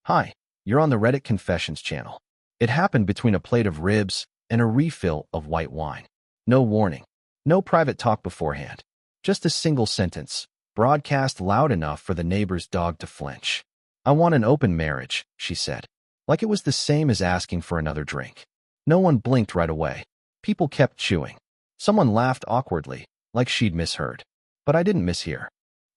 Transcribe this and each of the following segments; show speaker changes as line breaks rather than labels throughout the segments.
Hi, you're on the Reddit Confessions channel. It happened between a plate of ribs and a refill of white wine. No warning. No private talk beforehand. Just a single sentence, broadcast loud enough for the neighbor's dog to flinch. "I want an open marriage," she said, like it was the same as asking for another drink. No one blinked right away. People kept chewing. Someone laughed awkwardly, like she'd misheard. But I didn't mishear.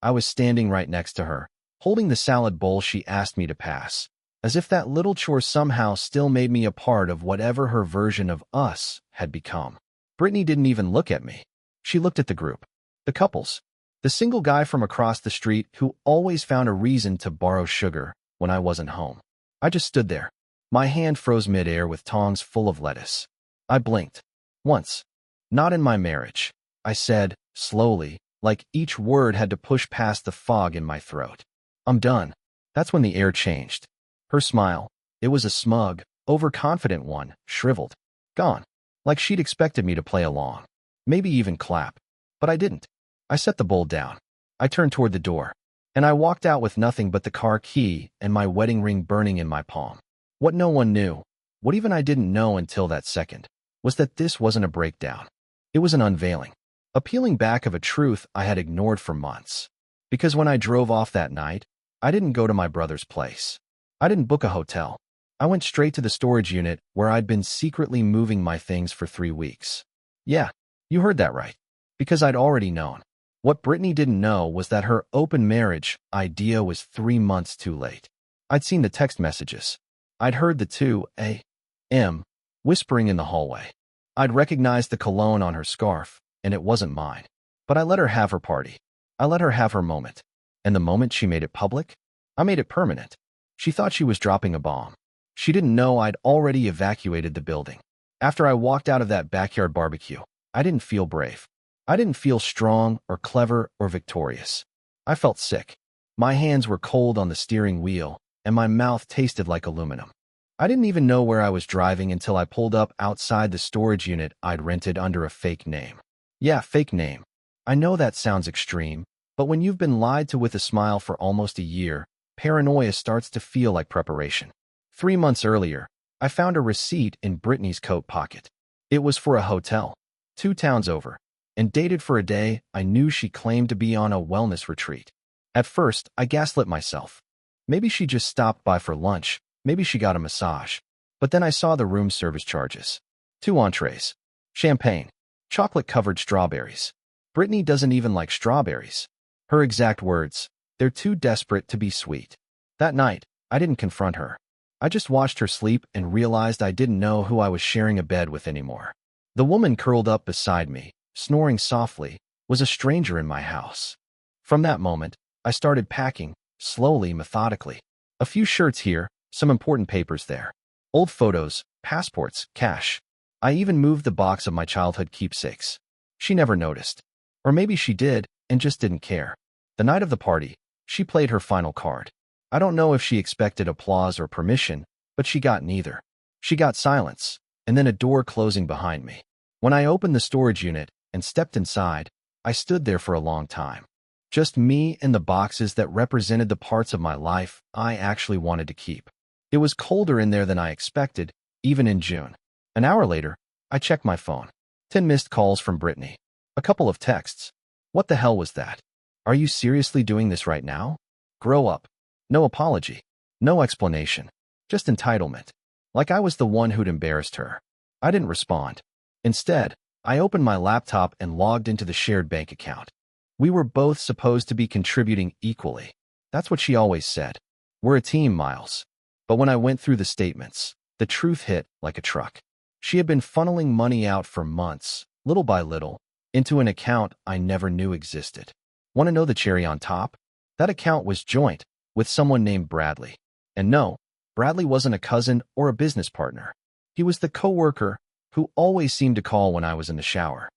I was standing right next to her, holding the salad bowl she asked me to pass, as if that little chore somehow still made me a part of whatever her version of us had become. Brittany didn't even look at me. She looked at the group, the couples, the single guy from across the street who always found a reason to borrow sugar when I wasn't home. I just stood there. My hand froze midair with tongs full of lettuce. I blinked. Once. "Not in my marriage," I said, slowly, like each word had to push past the fog in my throat. "I'm done." That's when the air changed. Her smile, it was a smug, overconfident one, shriveled. Gone. Like she'd expected me to play along. Maybe even clap. But I didn't. I set the bowl down. I turned toward the door. And I walked out with nothing but the car key and my wedding ring burning in my palm. What no one knew, what even I didn't know until that second, was that this wasn't a breakdown. It was an unveiling. A peeling back of a truth I had ignored for months. Because when I drove off that night, I didn't go to my brother's place. I didn't book a hotel. I went straight to the storage unit where I'd been secretly moving my things for 3 weeks. Yeah, you heard that right. Because I'd already known. What Brittany didn't know was that her open marriage idea was 3 months too late. I'd seen the text messages. I'd heard the 2 a.m. whispering in the hallway. I'd recognized the cologne on her scarf, and it wasn't mine. But I let her have her party. I let her have her moment. And the moment she made it public, I made it permanent. She thought she was dropping a bomb. She didn't know I'd already evacuated the building. After I walked out of that backyard barbecue, I didn't feel brave. I didn't feel strong or clever or victorious. I felt sick. My hands were cold on the steering wheel, and my mouth tasted like aluminum. I didn't even know where I was driving until I pulled up outside the storage unit I'd rented under a fake name. Yeah, fake name. I know that sounds extreme, but when you've been lied to with a smile for almost a year, paranoia starts to feel like preparation. 3 months earlier, I found a receipt in Brittany's coat pocket. It was for a hotel, 2 towns over, and dated for a day I knew she claimed to be on a wellness retreat. At first, I gaslit myself. Maybe she just stopped by for lunch, maybe she got a massage. But then I saw the room service charges. 2 entrees, champagne, chocolate-covered strawberries. Brittany doesn't even like strawberries. Her exact words, "They're too desperate to be sweet." That night, I didn't confront her. I just watched her sleep and realized I didn't know who I was sharing a bed with anymore. The woman curled up beside me, snoring softly, was a stranger in my house. From that moment, I started packing, slowly, methodically. A few shirts here, some important papers there. Old photos, passports, cash. I even moved the box of my childhood keepsakes. She never noticed. Or maybe she did, and just didn't care. The night of the party, she played her final card. I don't know if she expected applause or permission, but she got neither. She got silence, and then a door closing behind me. When I opened the storage unit and stepped inside, I stood there for a long time. Just me and the boxes that represented the parts of my life I actually wanted to keep. It was colder in there than I expected, even in June. An hour later, I checked my phone. 10 missed calls from Brittany. A couple of texts. What the hell was that? Are you seriously doing this right now? Grow up. No apology. No explanation. Just entitlement. Like I was the one who'd embarrassed her. I didn't respond. Instead, I opened my laptop and logged into the shared bank account. We were both supposed to be contributing equally. That's what she always said. We're a team, Miles. But when I went through the statements, the truth hit like a truck. She had been funneling money out for months, little by little, into an account I never knew existed. Want to know the cherry on top? That account was joint with someone named Bradley. And no, Bradley wasn't a cousin or a business partner. He was the coworker who always seemed to call when I was in the shower.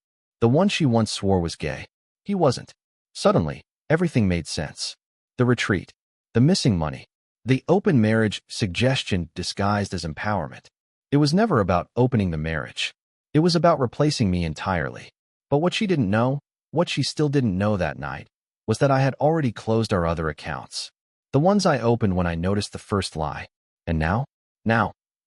The one she once swore was gay. He wasn't. Suddenly, everything made sense. The retreat, the missing money, the open marriage suggestion disguised as empowerment. It was never about opening the marriage. It was about replacing me entirely. But what she didn't know, what she still didn't know that night, was that I had already closed our other accounts. The ones I opened when I noticed the first lie. And now,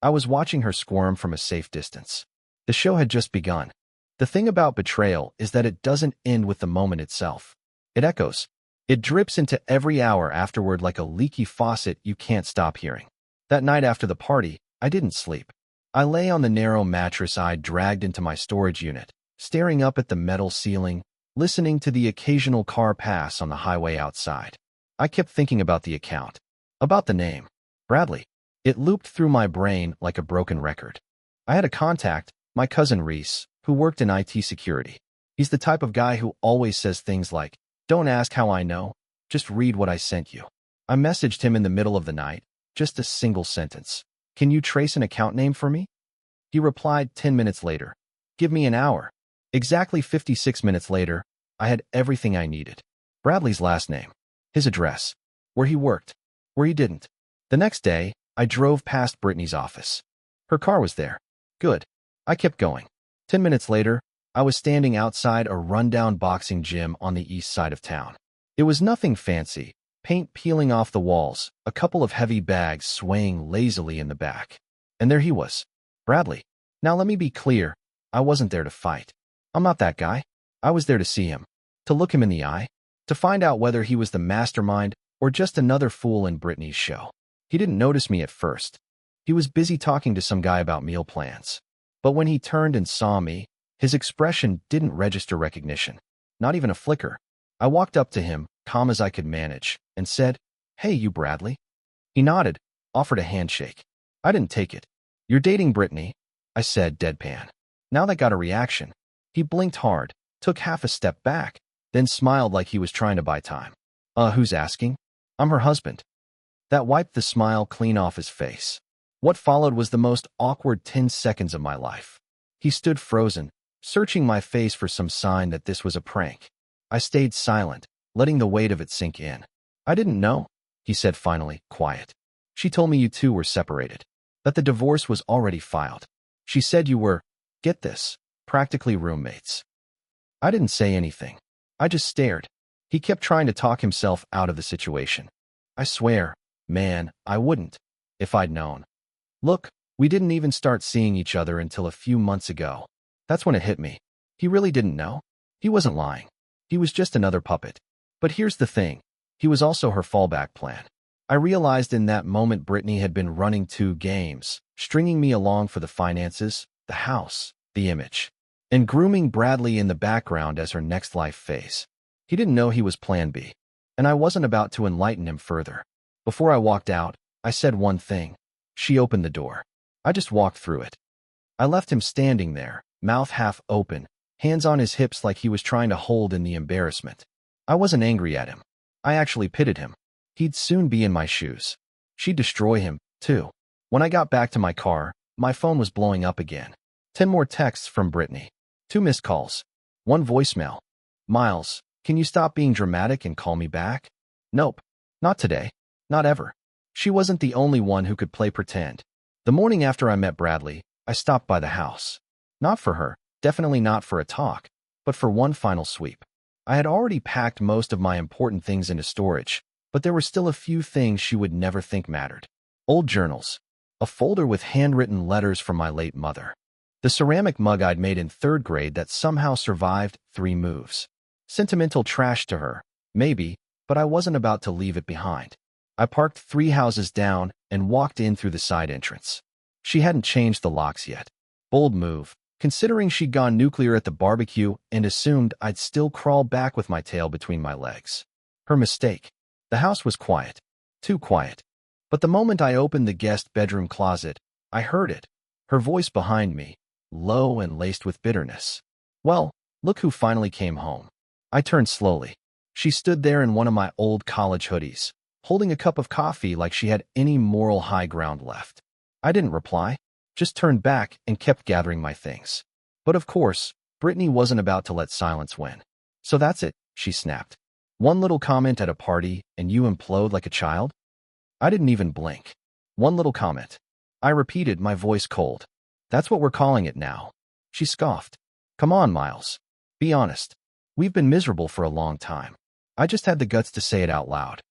I was watching her squirm from a safe distance. The show had just begun. The thing about betrayal is that it doesn't end with the moment itself. It echoes. It drips into every hour afterward like a leaky faucet you can't stop hearing. That night after the party, I didn't sleep. I lay on the narrow mattress I'd dragged into my storage unit, staring up at the metal ceiling, listening to the occasional car pass on the highway outside. I kept thinking about the account, about the name, Bradley. It looped through my brain like a broken record. I had a contact, my cousin Reese, who worked in IT security. He's the type of guy who always says things like, "Don't ask how I know, just read what I sent you." I messaged him in the middle of the night, just a single sentence. "Can you trace an account name for me?" He replied 10 minutes later. "Give me an hour." Exactly 56 minutes later, I had everything I needed. Bradley's last name, his address, where he worked, where he didn't. The next day, I drove past Brittany's office. Her car was there. Good. I kept going. 10 minutes later, I was standing outside a rundown boxing gym on the east side of town. It was nothing fancy, paint peeling off the walls, a couple of heavy bags swaying lazily in the back. And there he was, Bradley. Now let me be clear, I wasn't there to fight. I'm not that guy. I was there to see him, to look him in the eye, to find out whether he was the mastermind or just another fool in Brittany's show. He didn't notice me at first. He was busy talking to some guy about meal plans. But when he turned and saw me, his expression didn't register recognition, not even a flicker. I walked up to him, calm as I could manage, and said, "Hey, you Bradley." He nodded, offered a handshake. I didn't take it. "You're dating Brittany," I said, deadpan. Now that got a reaction. He blinked hard, took half a step back, then smiled like he was trying to buy time. Who's asking?" "I'm her husband." That wiped the smile clean off his face. What followed was the most awkward 10 seconds of my life. He stood frozen, searching my face for some sign that this was a prank. I stayed silent, letting the weight of it sink in. "I didn't know," he said finally, quiet. "She told me you two were separated, that the divorce was already filed. She said you were, get this, practically roommates." I didn't say anything. I just stared. He kept trying to talk himself out of the situation. I swear, man, I wouldn't, if I'd known. "Look, we didn't even start seeing each other until a few months ago." That's when it hit me. He really didn't know. He wasn't lying. He was just another puppet. But here's the thing. He was also her fallback plan. I realized in that moment Brittany had been running 2 games, stringing me along for the finances, the house, the image, and grooming Bradley in the background as her next life phase. He didn't know he was Plan B, and I wasn't about to enlighten him further. Before I walked out, I said one thing. She opened the door. I just walked through it. I left him standing there, mouth half open, hands on his hips like he was trying to hold in the embarrassment. I wasn't angry at him. I actually pitied him. He'd soon be in my shoes. She'd destroy him, too. When I got back to my car, my phone was blowing up again. 10 more texts from Brittany. 2 missed calls. 1 voicemail. "Miles, can you stop being dramatic and call me back?" Nope. Not today. Not ever. She wasn't the only one who could play pretend. The morning after I met Bradley, I stopped by the house. Not for her, definitely not for a talk, but for one final sweep. I had already packed most of my important things into storage, but there were still a few things she would never think mattered. Old journals. A folder with handwritten letters from my late mother. The ceramic mug I'd made in 3rd grade that somehow survived 3 moves. Sentimental trash to her, maybe, but I wasn't about to leave it behind. I parked 3 houses down and walked in through the side entrance. She hadn't changed the locks yet. Bold move, considering she'd gone nuclear at the barbecue and assumed I'd still crawl back with my tail between my legs. Her mistake. The house was quiet. Too quiet. But the moment I opened the guest bedroom closet, I heard it. Her voice behind me, low and laced with bitterness. "Well, look who finally came home." I turned slowly. She stood there in one of my old college hoodies, holding a cup of coffee like she had any moral high ground left. I didn't reply, just turned back and kept gathering my things. But of course, Brittany wasn't about to let silence win. "So that's it," she snapped. "One little comment at a party and you implode like a child?" I didn't even blink. "One little comment." I repeated, my voice cold. "That's what we're calling it now." She scoffed. "Come on, Miles. Be honest. We've been miserable for a long time." I just had the guts to say it out loud.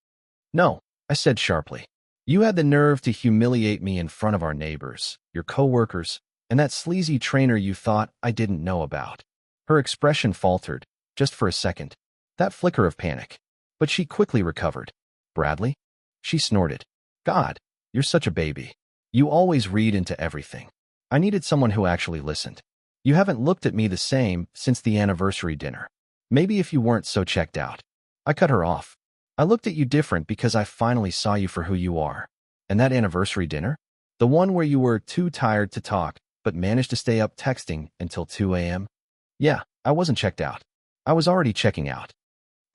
"No, I said sharply. You had the nerve to humiliate me in front of our neighbors, your coworkers, and that sleazy trainer you thought I didn't know about. Her expression faltered, just for a second. That flicker of panic. But she quickly recovered. Bradley? She snorted. God, you're such a baby. You always read into everything. I needed someone who actually listened. You haven't looked at me the same since the anniversary dinner. Maybe if you weren't so checked out. I cut her off. I looked at you different because I finally saw you for who you are. And that anniversary dinner? The one where you were too tired to talk, but managed to stay up texting until 2 a.m.? Yeah, I wasn't checked out. I was already checking out.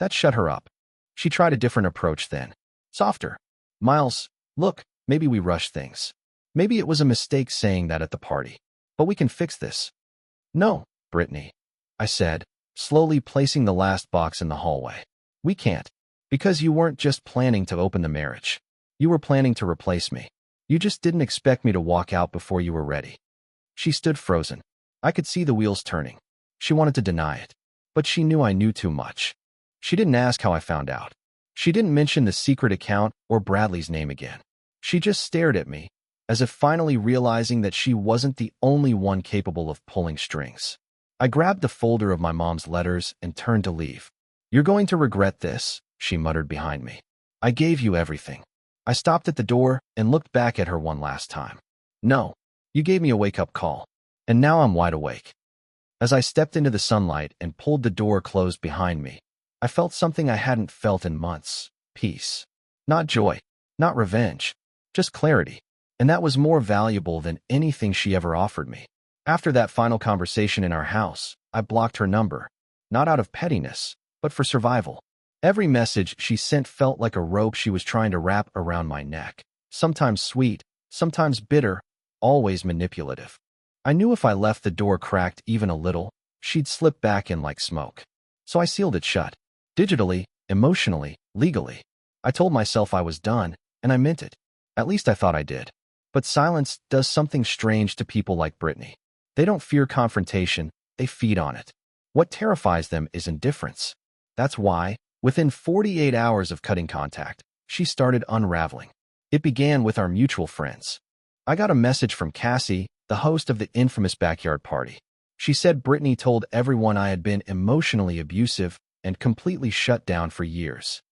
That shut her up. She tried a different approach then. Softer. Miles, look, maybe we rushed things. Maybe it was a mistake saying that at the party. But we can fix this. No, Brittany, I said, slowly placing the last box in the hallway. We can't. Because you weren't just planning to open the marriage. You were planning to replace me. You just didn't expect me to walk out before you were ready. She stood frozen. I could see the wheels turning. She wanted to deny it. But she knew I knew too much. She didn't ask how I found out. She didn't mention the secret account or Bradley's name again. She just stared at me, as if finally realizing that she wasn't the only one capable of pulling strings. I grabbed the folder of my mom's letters and turned to leave. You're going to regret this, she muttered behind me. I gave you everything. I stopped at the door and looked back at her one last time. No, you gave me a wake-up call, and now I'm wide awake. As I stepped into the sunlight and pulled the door closed behind me, I felt something I hadn't felt in months. Peace. Not joy, not revenge, just clarity. And that was more valuable than anything she ever offered me. After that final conversation in our house, I blocked her number, not out of pettiness, but for survival. Every message she sent felt like a rope she was trying to wrap around my neck. Sometimes sweet, sometimes bitter, always manipulative. I knew if I left the door cracked even a little, she'd slip back in like smoke. So I sealed it shut. Digitally, emotionally, legally. I told myself I was done, and I meant it. At least I thought I did. But silence does something strange to people like Brittany. They don't fear confrontation, they feed on it. What terrifies them is indifference. That's why, within 48 hours of cutting contact, she started unraveling. It began with our mutual friends. I got a message from Cassie, the host of the infamous backyard party. She said Brittany told everyone I had been emotionally abusive and completely shut down for years.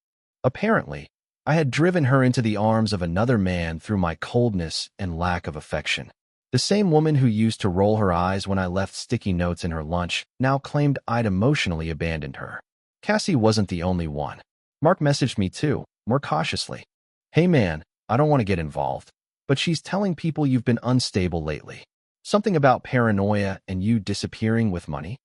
Apparently, I had driven her into the arms of another man through my coldness and lack of affection. The same woman who used to roll her eyes when I left sticky notes in her lunch now claimed I'd emotionally abandoned her. Cassie wasn't the only one. Mark messaged me too, more cautiously. Hey man, I don't want to get involved, but she's telling people you've been unstable lately. Something about paranoia and you disappearing with money?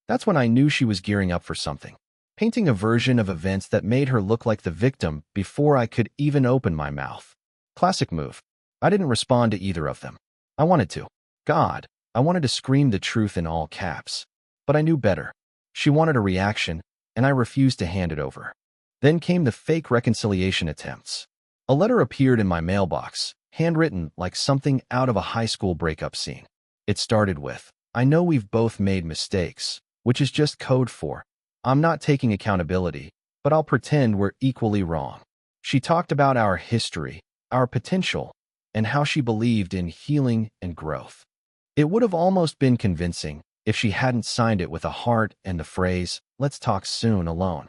That's when I knew she was gearing up for something. Painting a version of events that made her look like the victim before I could even open my mouth. Classic move. I didn't respond to either of them. I wanted to. God, I wanted to scream the truth in all caps. But I knew better. She wanted a reaction, and I refused to hand it over. Then came the fake reconciliation attempts. A letter appeared in my mailbox, handwritten like something out of a high school breakup scene. It started with, I know we've both made mistakes, which is just code for, I'm not taking accountability, but I'll pretend we're equally wrong. She talked about our history, our potential, and how she believed in healing and growth. It would have almost been convincing if she hadn't signed it with a heart and the phrase, let's talk soon alone.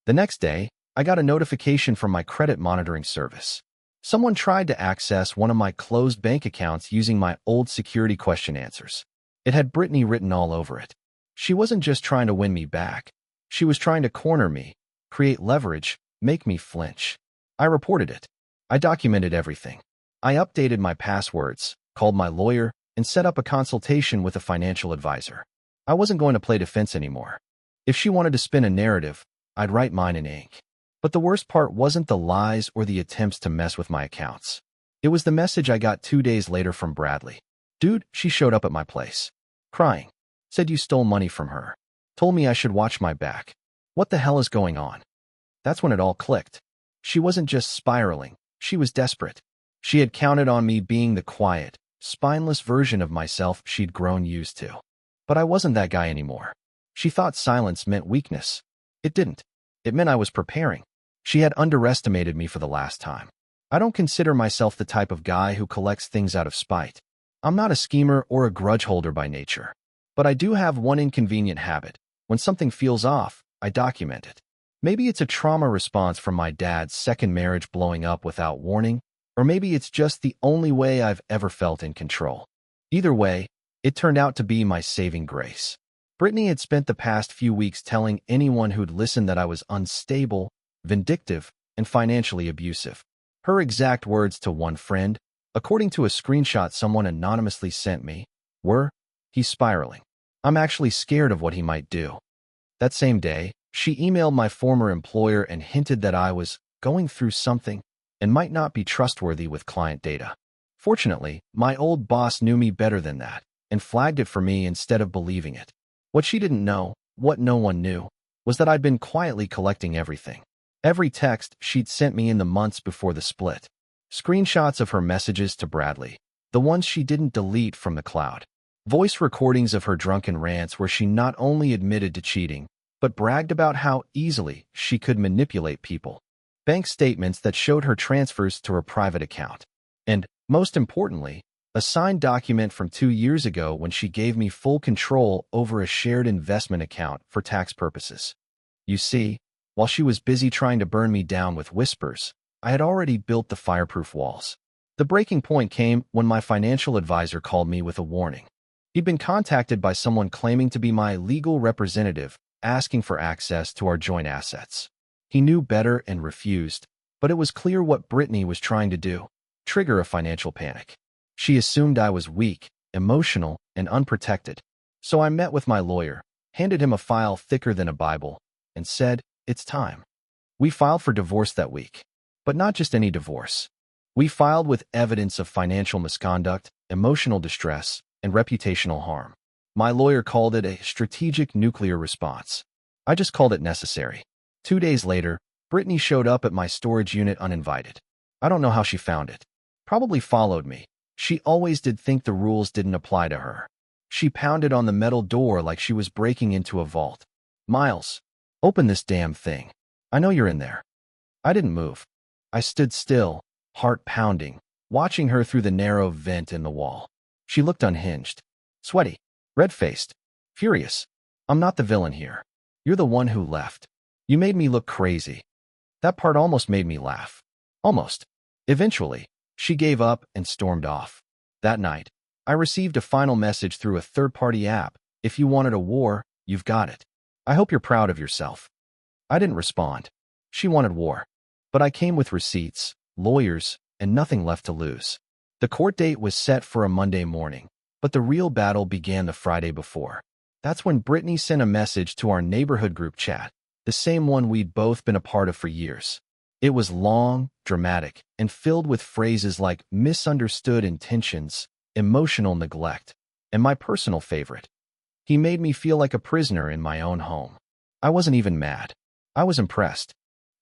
The next day, I got a notification from my credit monitoring service. Someone tried to access one of my closed bank accounts using my old security question answers. It had Brittany written all over it. She wasn't just trying to win me back. She was trying to corner me, create leverage, make me flinch. I reported it. I documented everything. I updated my passwords, called my lawyer, and set up a consultation with a financial advisor. I wasn't going to play defense anymore. If she wanted to spin a narrative, I'd write mine in ink. But the worst part wasn't the lies or the attempts to mess with my accounts. It was the message I got 2 days later from Bradley. Dude, she showed up at my place. Crying. Said you stole money from her. Told me I should watch my back. What the hell is going on? That's when it all clicked. She wasn't just spiraling. She was desperate. She had counted on me being the quiet, spineless version of myself she'd grown used to. But I wasn't that guy anymore. She thought silence meant weakness. It didn't. It meant I was preparing. She had underestimated me for the last time. I don't consider myself the type of guy who collects things out of spite. I'm not a schemer or a grudge holder by nature. But I do have one inconvenient habit. When something feels off, I document it. Maybe it's a trauma response from my dad's second marriage blowing up without warning, or maybe it's just the only way I've ever felt in control. Either way, it turned out to be my saving grace. Brittany had spent the past few weeks telling anyone who'd listened that I was unstable, vindictive, and financially abusive. Her exact words to one friend, according to a screenshot someone anonymously sent me, were, "He's spiraling. I'm actually scared of what he might do." That same day, she emailed my former employer and hinted that I was going through something and might not be trustworthy with client data. Fortunately, my old boss knew me better than that and flagged it for me instead of believing it. What she didn't know, what no one knew, was that I'd been quietly collecting everything. Every text she'd sent me in the months before the split. Screenshots of her messages to Bradley, the ones she didn't delete from the cloud. Voice recordings of her drunken rants where she not only admitted to cheating, but bragged about how easily she could manipulate people. Bank statements that showed her transfers to her private account. And, most importantly, a signed document from 2 years ago when she gave me full control over a shared investment account for tax purposes. You see, while she was busy trying to burn me down with whispers, I had already built the fireproof walls. The breaking point came when my financial advisor called me with a warning. He'd been contacted by someone claiming to be my legal representative, asking for access to our joint assets. He knew better and refused, but it was clear what Brittany was trying to do: trigger a financial panic. She assumed I was weak, emotional, and unprotected. So I met with my lawyer, handed him a file thicker than a Bible, and said, "It's time." We filed for divorce that week. But not just any divorce. We filed with evidence of financial misconduct, emotional distress, and reputational harm. My lawyer called it a strategic nuclear response. I just called it necessary. 2 days later, Brittany showed up at my storage unit uninvited. I don't know how she found it. Probably followed me. She always did think the rules didn't apply to her. She pounded on the metal door like she was breaking into a vault. "Miles, open this damn thing. I know you're in there." I didn't move. I stood still, heart pounding, watching her through the narrow vent in the wall. She looked unhinged, sweaty, red-faced, furious. "I'm not the villain here. You're the one who left. You made me look crazy." That part almost made me laugh. Almost. Eventually, she gave up and stormed off. That night, I received a final message through a third-party app: "If you wanted a war, you've got it. I hope you're proud of yourself." I didn't respond. She wanted war. But I came with receipts, lawyers, and nothing left to lose. The court date was set for a Monday morning, but the real battle began the Friday before. That's when Brittany sent a message to our neighborhood group chat, the same one we'd both been a part of for years. It was long, dramatic, and filled with phrases like misunderstood intentions, emotional neglect, and my personal favorite: "He made me feel like a prisoner in my own home." I wasn't even mad. I was impressed.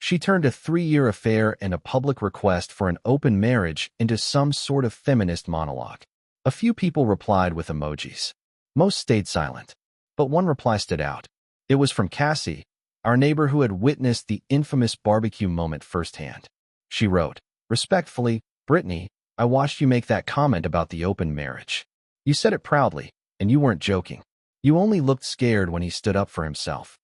She turned a 3-year affair and a public request for an open marriage into some sort of feminist monologue. A few people replied with emojis. Most stayed silent. But one reply stood out. It was from Cassie, our neighbor who had witnessed the infamous barbecue moment firsthand. She wrote, "Respectfully, Brittany, I watched you make that comment about the open marriage. You said it proudly, and you weren't joking. You only looked scared when he stood up for himself."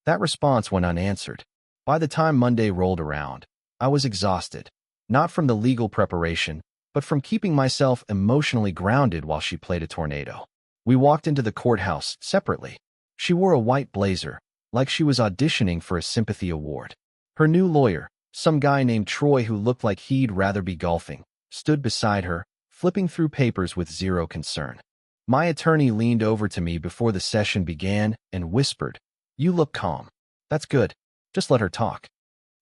That response went unanswered. By the time Monday rolled around, I was exhausted, not from the legal preparation, but from keeping myself emotionally grounded while she played a tornado. We walked into the courthouse separately. She wore a white blazer, like she was auditioning for a sympathy award. Her new lawyer, some guy named Troy who looked like he'd rather be golfing, stood beside her, flipping through papers with zero concern. My attorney leaned over to me before the session began and whispered, "You look calm. That's good. Just let her talk."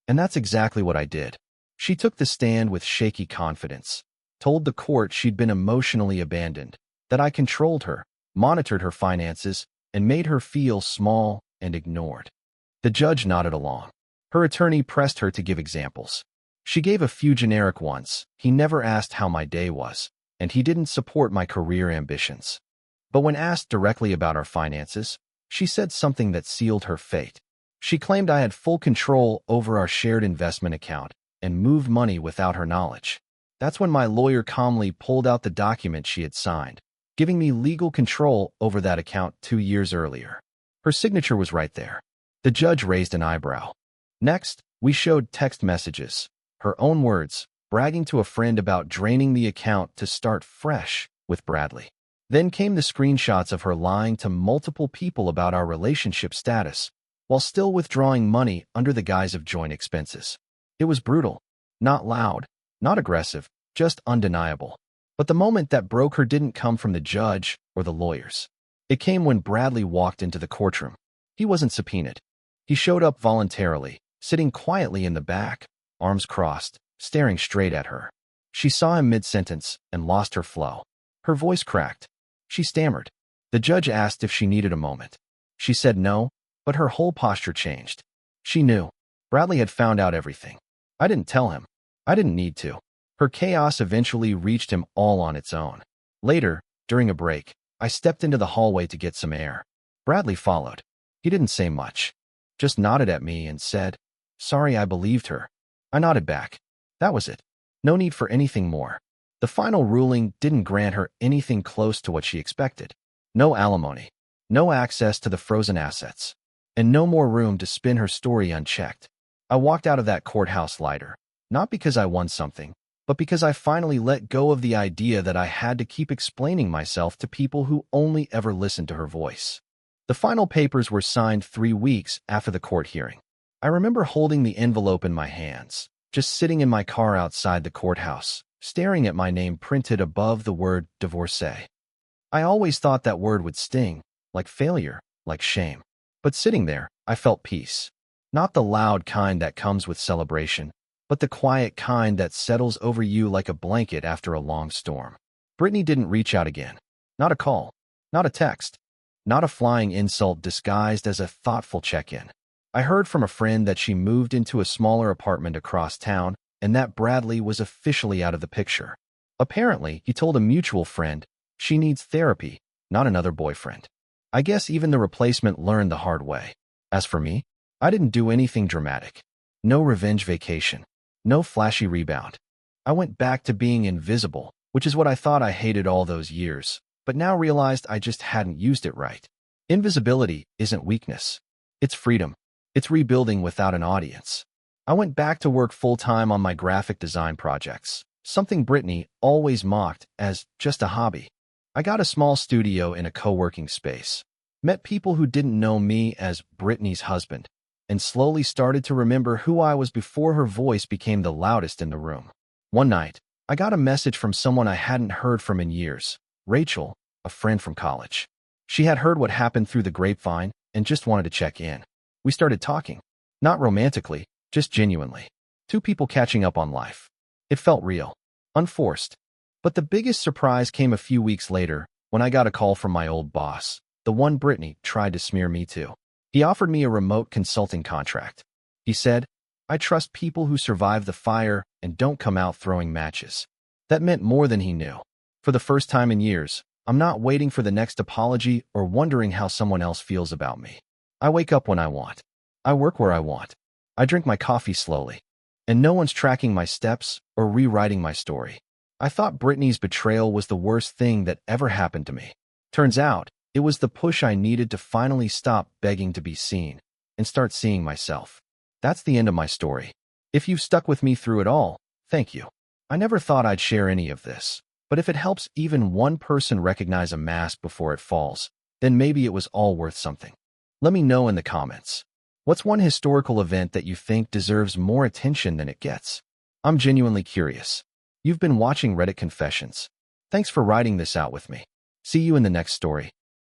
And that's exactly what I did. She took the stand with shaky confidence, told the court she'd been emotionally abandoned, that I controlled her, monitored her finances, and made her feel small and ignored. The judge nodded along. Her attorney pressed her to give examples. She gave a few generic ones. "He never asked how my day was, and he didn't support my career ambitions." But when asked directly about our finances, she said something that sealed her fate. She claimed I had full control over our shared investment account and moved money without her knowledge. That's when my lawyer calmly pulled out the document she had signed, giving me legal control over that account 2 years earlier. Her signature was right there. The judge raised an eyebrow. Next, we showed text messages, her own words, bragging to a friend about draining the account to start fresh with Bradley. Then came the screenshots of her lying to multiple people about our relationship status, while still withdrawing money under the guise of joint expenses. It was brutal, not loud, not aggressive, just undeniable. But the moment that broke her didn't come from the judge or the lawyers. It came when Bradley walked into the courtroom. He wasn't subpoenaed. He showed up voluntarily, sitting quietly in the back, arms crossed, staring straight at her. She saw him mid-sentence and lost her flow. Her voice cracked. She stammered. The judge asked if she needed a moment. She said no, but her whole posture changed. She knew. Bradley had found out everything. I didn't tell him. I didn't need to. Her chaos eventually reached him all on its own. Later, during a break, I stepped into the hallway to get some air. Bradley followed. He didn't say much. Just nodded at me and said, "Sorry I believed her." I nodded back. That was it. No need for anything more. The final ruling didn't grant her anything close to what she expected. No alimony, no access to the frozen assets, and no more room to spin her story unchecked. I walked out of that courthouse lighter, not because I won something, but because I finally let go of the idea that I had to keep explaining myself to people who only ever listened to her voice. The final papers were signed 3 weeks after the court hearing. I remember holding the envelope in my hands, just sitting in my car outside the courthouse, staring at my name printed above the word divorcee. I always thought that word would sting, like failure, like shame. But sitting there, I felt peace. Not the loud kind that comes with celebration, but the quiet kind that settles over you like a blanket after a long storm. Brittany didn't reach out again. Not a call, not a text, not a flying insult disguised as a thoughtful check-in. I heard from a friend that she moved into a smaller apartment across town and that Bradley was officially out of the picture. Apparently, he told a mutual friend, she needs therapy, not another boyfriend. I guess even the replacement learned the hard way. As for me, I didn't do anything dramatic. No revenge vacation. No flashy rebound. I went back to being invisible, which is what I thought I hated all those years, but now realized I just hadn't used it right. Invisibility isn't weakness. It's freedom. It's rebuilding without an audience. I went back to work full-time on my graphic design projects, something Brittany always mocked as just a hobby. I got a small studio in a co-working space, met people who didn't know me as Brittany's husband, and slowly started to remember who I was before her voice became the loudest in the room. One night, I got a message from someone I hadn't heard from in years, Rachel, a friend from college. She had heard what happened through the grapevine and just wanted to check in. We started talking, not romantically, just genuinely. 2 people catching up on life. It felt real, unforced. But the biggest surprise came a few weeks later when I got a call from my old boss, the one Brittany tried to smear me to. He offered me a remote consulting contract. He said, "I trust people who survive the fire and don't come out throwing matches." That meant more than he knew. For the first time in years, I'm not waiting for the next apology or wondering how someone else feels about me. I wake up when I want. I work where I want. I drink my coffee slowly. And no one's tracking my steps or rewriting my story. I thought Brittany's betrayal was the worst thing that ever happened to me. Turns out, it was the push I needed to finally stop begging to be seen and start seeing myself. That's the end of my story. If you've stuck with me through it all, thank you. I never thought I'd share any of this, but if it helps even one person recognize a mask before it falls, then maybe it was all worth something. Let me know in the comments. What's one historical event that you think deserves more attention than it gets? I'm genuinely curious. You've been watching Reddit Confessions. Thanks for writing this out with me. See you in the next story.